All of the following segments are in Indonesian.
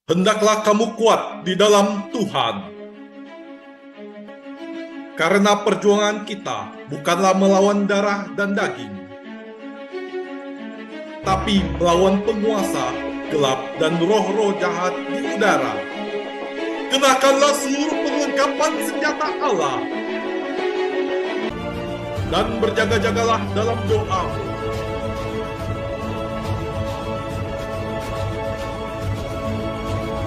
Hendaklah kamu kuat di dalam Tuhan. Karena perjuangan kita bukanlah melawan darah dan daging, tapi melawan penguasa gelap dan roh-roh jahat di udara. Kenakanlah seluruh perlengkapan senjata Allah dan berjaga-jagalah dalam doa.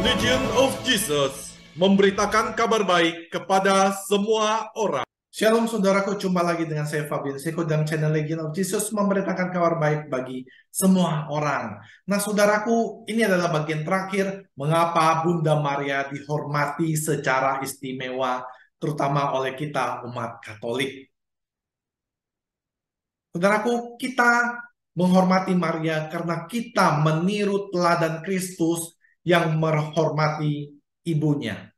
Legion of Jesus memberitakan kabar baik kepada semua orang. Shalom saudaraku, jumpa lagi dengan saya Fabian Seko dan channel Legion of Jesus memberitakan kabar baik bagi semua orang. Nah saudaraku, ini adalah bagian terakhir mengapa Bunda Maria dihormati secara istimewa, terutama oleh kita umat Katolik. Saudaraku, kita menghormati Maria karena kita meniru teladan Kristus yang menghormati ibunya.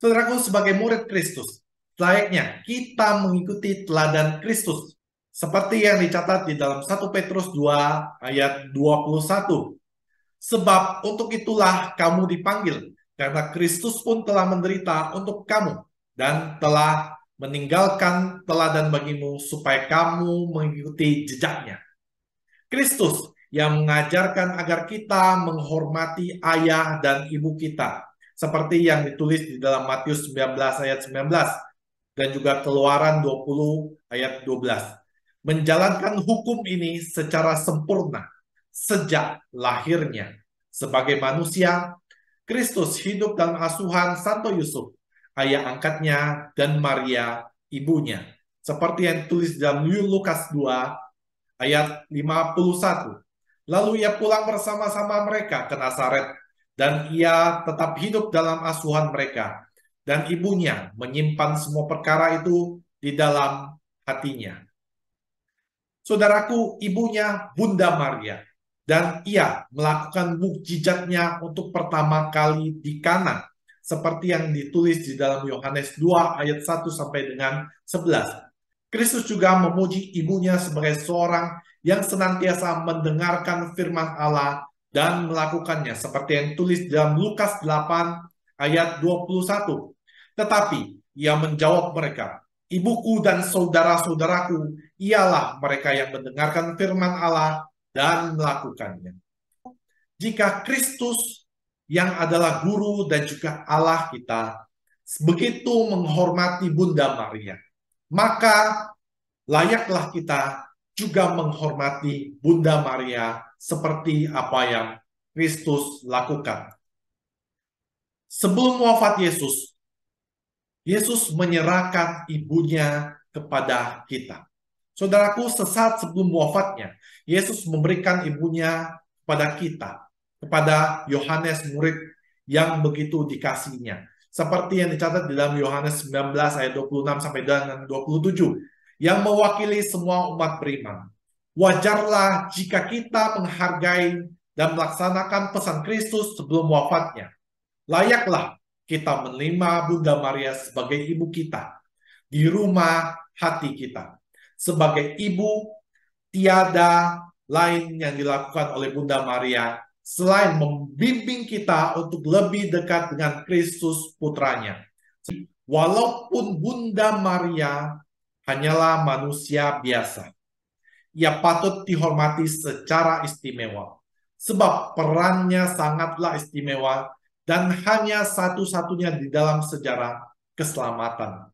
Saudaraku, sebagai murid Kristus, selayaknya kita mengikuti teladan Kristus seperti yang dicatat di dalam 1 Petrus 2 ayat 21. Sebab untuk itulah kamu dipanggil, karena Kristus pun telah menderita untuk kamu dan telah meninggalkan teladan bagimu supaya kamu mengikuti jejaknya. Kristus yang mengajarkan agar kita menghormati ayah dan ibu kita, seperti yang ditulis di dalam Matius 19 ayat 19 dan juga Keluaran 20 ayat 12. Menjalankan hukum ini secara sempurna sejak lahirnya. Sebagai manusia, Kristus hidup dalam asuhan Santo Yusuf, ayah angkatnya, dan Maria, ibunya. Seperti yang ditulis dalam Lukas 2 ayat 51. Lalu ia pulang bersama-sama mereka ke Nazaret, dan ia tetap hidup dalam asuhan mereka. Dan ibunya menyimpan semua perkara itu di dalam hatinya. Saudaraku, ibunya Bunda Maria, dan ia melakukan mukjizatnya untuk pertama kali di Kana, seperti yang ditulis di dalam Yohanes 2 ayat 1 sampai dengan 11. Kristus juga memuji ibunya sebagai seorang yang senantiasa mendengarkan firman Allah dan melakukannya, seperti yang ditulis dalam Lukas 8 ayat 21. Tetapi ia menjawab mereka, ibuku dan saudara-saudaraku ialah mereka yang mendengarkan firman Allah dan melakukannya. Jika Kristus yang adalah guru dan juga Allah kita begitu menghormati Bunda Maria, maka layaklah kita juga menghormati Bunda Maria seperti apa yang Kristus lakukan. Sebelum wafat Yesus, Yesus menyerahkan ibunya kepada kita. Saudaraku, sesaat sebelum wafatnya, Yesus memberikan ibunya kepada kita, kepada Yohanes murid yang begitu dikasihnya. Seperti yang dicatat di dalam Yohanes 19 ayat 26 sampai dengan 27, yang mewakili semua umat beriman. Wajarlah jika kita menghargai dan melaksanakan pesan Kristus sebelum wafatnya. Layaklah kita menerima Bunda Maria sebagai ibu kita di rumah hati kita. Sebagai ibu, tiada lain yang dilakukan oleh Bunda Maria selain membimbing kita untuk lebih dekat dengan Kristus putranya. Walaupun Bunda Maria hanyalah manusia biasa, ia patut dihormati secara istimewa, sebab perannya sangatlah istimewa dan hanya satu-satunya di dalam sejarah keselamatan.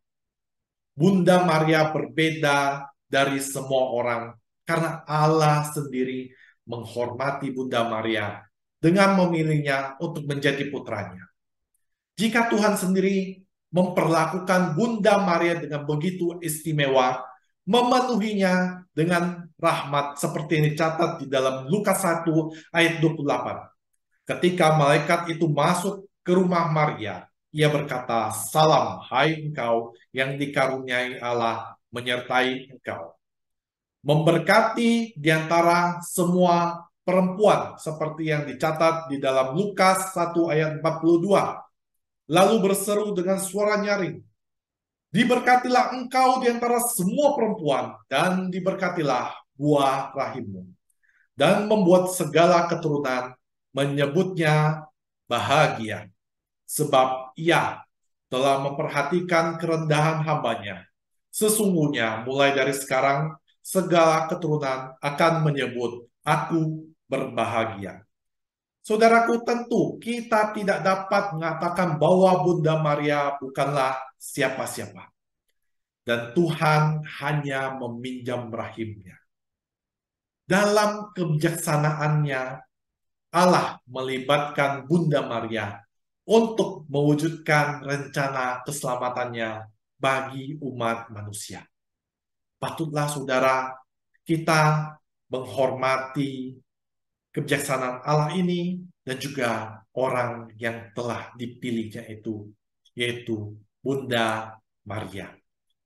Bunda Maria berbeda dari semua orang karena Allah sendiri menghormati Bunda Maria dengan memilihnya untuk menjadi putranya. Jika Tuhan sendiri memperlakukan Bunda Maria dengan begitu istimewa, memenuhinya dengan rahmat seperti yang dicatat di dalam Lukas 1 ayat 28. Ketika malaikat itu masuk ke rumah Maria, ia berkata, "Salam, hai engkau yang dikaruniai Allah menyertai engkau." Memberkati di antara semua perempuan, seperti yang dicatat di dalam Lukas 1 ayat 42. Lalu berseru dengan suara nyaring, "Diberkatilah engkau di antara semua perempuan, dan diberkatilah buah rahimmu." Dan membuat segala keturunan menyebutnya bahagia, sebab Ia telah memperhatikan kerendahan hamba-Nya. Sesungguhnya mulai dari sekarang segala keturunan akan menyebut aku berbahagia. Saudaraku, tentu kita tidak dapat mengatakan bahwa Bunda Maria bukanlah siapa-siapa. Dan Tuhan hanya meminjam rahimnya. Dalam kebijaksanaannya, Allah melibatkan Bunda Maria untuk mewujudkan rencana keselamatannya bagi umat manusia. Patutlah saudara kita menghormati kebijaksanaan Allah ini dan juga orang yang telah dipilihnya itu, yaitu Bunda Maria.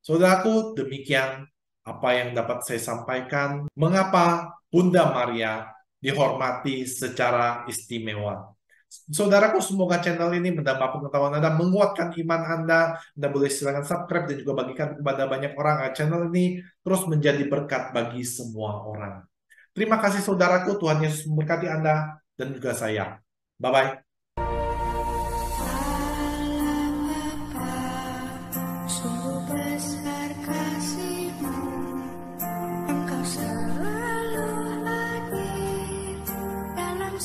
Saudaraku, demikian apa yang dapat saya sampaikan. Mengapa Bunda Maria dihormati secara istimewa? Saudaraku, semoga channel ini menambah pengetahuan Anda, menguatkan iman Anda. Anda boleh silakan subscribe dan juga bagikan kepada banyak orang agar channel ini terus menjadi berkat bagi semua orang. Terima kasih saudaraku, Tuhan Yesus memberkati Anda dan juga saya. Bye-bye. Sungguh besar kasih-Mu, Engkau selalu hadir dalam